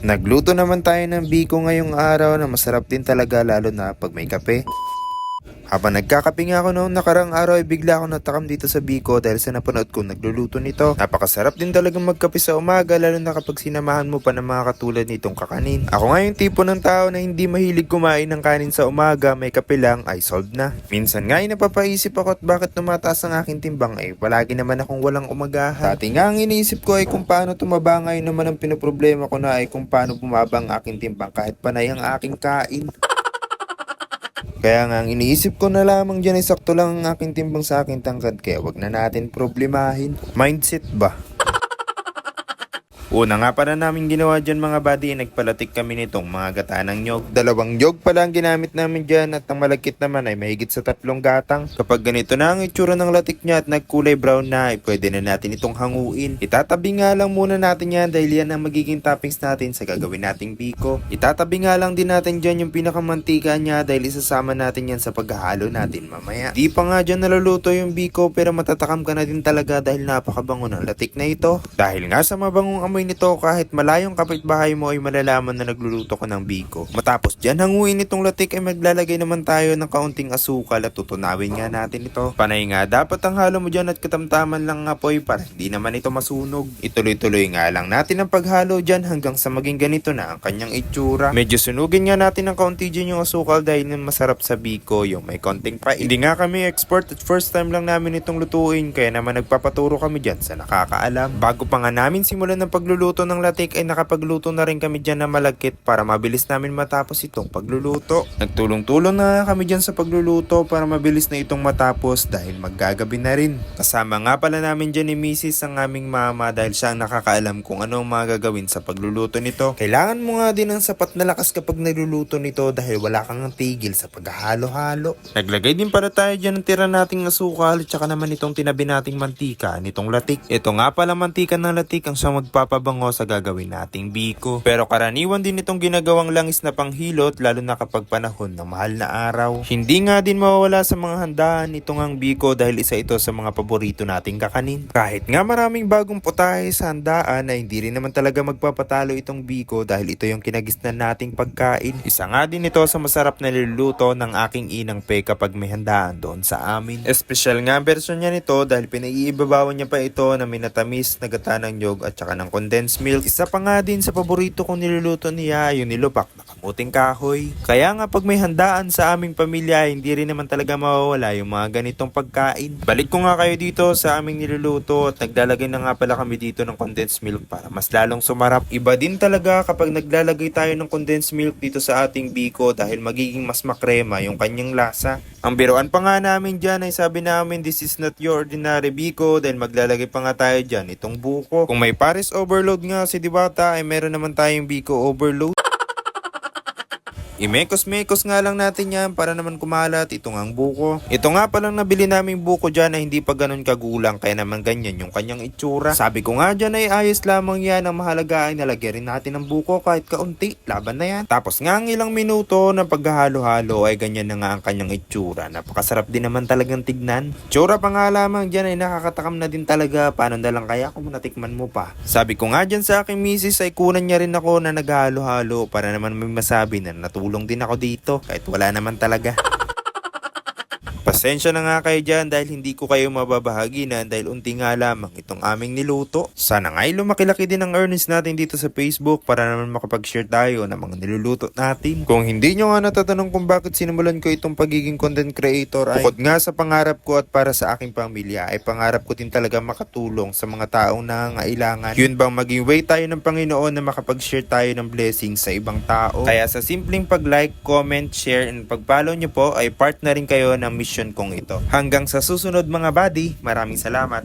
Nagluto naman tayo ng biko ngayong araw na masarap din talaga lalo na pag may kape. Habang nagkakape nga ako noong nakarang araw ay bigla ako natakam dito sa biko dahil sa napanood ko nagluluto nito. Napakasarap din talagang magkape sa umaga lalo na kapag sinamahan mo pa ng mga katulad nitong kakanin. Ako nga yung tipo ng tao na hindi mahilig kumain ng kanin sa umaga, may kape lang ay solved na. Minsan nga ay napapaisip ako at bakit tumataas ang aking timbang ay palagi naman akong walang umagahan. Dati nga ang iniisip ko ay kung paano tumaba, ngayon naman ang pinoproblema ko na ay kung paano bumaba ang aking timbang kahit panay ang aking kain. Kaya nga ang iniisip ko na lamang dyan ay sakto lang ang aking timbang sa aking tangkad, kaya wag na natin problemahin. Mindset ba? Una nga pala namin ginawa dyan mga buddy, nagpalatik kami nitong mga gata ng nyog. 2 nyog pala ang ginamit namin dyan at ang malagkit naman ay mahigit sa 3 gatang. Kapag ganito na ang itsura ng latik niya at nagkulay brown na ay pwede na natin itong hanguin. Itatabi nga lang muna natin yan dahil yan ang magiging toppings natin sa gagawin nating biko. Itatabi nga lang din natin dyan yung pinakamantika niya dahil isasama natin yan sa paghahalo natin mamaya. Di pa nga dyan naluluto yung biko pero matatakam ka na din talaga dahil napakabango ng latik na ito. Dahil nga sa mabangong amoy nito, kahit malayong kapitbahay mo ay malalaman na nagluluto ko ng biko. Matapos dyan hanguin itong latik ay maglalagay naman tayo ng kaunting asukal at tutunawin nga natin ito. Panay nga dapat ang halo mo dyan at katamtaman lang ng apoy para hindi naman ito masunog. Ituloy-tuloy nga lang natin ang paghalo dyan hanggang sa maging ganito na ang kanyang itsura. Medyo sunugin nga natin ng kaunti dyan yung asukal dahil masarap sa biko yung may konting pait. Hindi nga kami expert at first time lang namin itong lutuin kaya naman nagpapaturo kami dyan sa nakakaalam. Bago pa nga namin simulan ng pagluluto ng latik ay nakapagluto na rin kami dyan na malagkit para mabilis namin matapos itong pagluluto. Nagtulong-tulong na kami dyan sa pagluluto para mabilis na itong matapos dahil maggagabi na rin. Kasama nga pala namin dyan ni Mrs. ang aming mama dahil siya ang nakakaalam kung ano ang mga gagawin sa pagluluto nito. Kailangan mo nga din ng sapat na lakas kapag nagluluto nito dahil wala kang tigil sa paghahalo-halo. Naglagay din para tayo dyan ng tira nating asukal at saka naman itong tinabi nating mantika nitong latik. Ito nga pala mantika ng latik ang siyang magpapabango sa gagawin nating biko. Pero karaniwan din itong ginagawang langis na panghilot lalo na kapag panahon ng mahal na araw. Hindi nga din mawawala sa mga handaan itong ang biko dahil isa ito sa mga paborito nating kakanin. Kahit nga maraming bagong putahe sa handaan ay hindi rin naman talaga magpapatalo itong biko dahil ito yung kinagisnan nating pagkain. Isa nga din ito sa masarap na niluluto ng aking inang Pe kapag may handaan doon sa amin. Espesyal nga ang version niya nito dahil pinaiibabawan niya pa ito na minatamis na gata ng nyog at saka ng condensed milk. Isa pa nga din sa paborito kong niluluto niya yung nilupak na kamuting kahoy. Kaya nga pag may handaan sa aming pamilya hindi rin naman talaga mawawala yung mga ganitong pagkain. Balik ko nga kayo dito sa aming niluluto at naglalagay na nga pala kami dito ng condensed milk para mas lalong sumarap. Iba din talaga kapag naglalagay tayo ng condensed milk dito sa ating biko dahil magiging mas makrema yung kanyang lasa. Ang biruan pa nga namin dyan ay sabi namin this is not your ordinary biko dahil maglalagay pa nga tayo dyan itong buko. Kung may Paris overload nga si Diwata ay meron naman tayong biko overload. Imekos-mekos nga lang natin yan para naman kumalat itong ang buko. Ito nga palang nabili naming buko dyan na hindi pa ganun kagulang kaya naman ganyan yung kanyang itsura. Sabi ko nga dyan ay ayos lamang yan, ang mahalaga ay nalagyan rin natin ng buko kahit kaunti, laban na yan. Tapos nga ang ilang minuto na paghahalo-halo ay ganyan na nga ang kanyang itsura. Napakasarap din naman talagang tignan. Itsura pa nga lamang dyan ay nakakatakam na din talaga, paano na lang kaya kung natikman mo pa. Sabi ko nga dyan sa aking misis ay kunan niya rin ako na naghahalo-halo para naman may masabi na natulong din ako dito kahit wala naman talaga. Pasensya na nga kayo dyan dahil hindi ko kayo mababahaginan dahil unti nga lamang itong aming niluto. Sana nga ay lumaki-laki din ang earnings natin dito sa Facebook para naman makapag-share tayo ng mga niluluto natin. Kung hindi nyo nga natatanong kung bakit sinimulan ko itong pagiging content creator ay bukod nga sa pangarap ko at para sa aking pamilya ay pangarap ko din talaga makatulong sa mga taong nangangailangan. Yun bang maging way tayo ng Panginoon na makapag-share tayo ng blessings sa ibang tao. Kaya sa simpleng pag-like, comment, share, and pag-follow nyo po ay part na rin kayo ng mission kong ito. Hanggang sa susunod mga buddy, maraming salamat.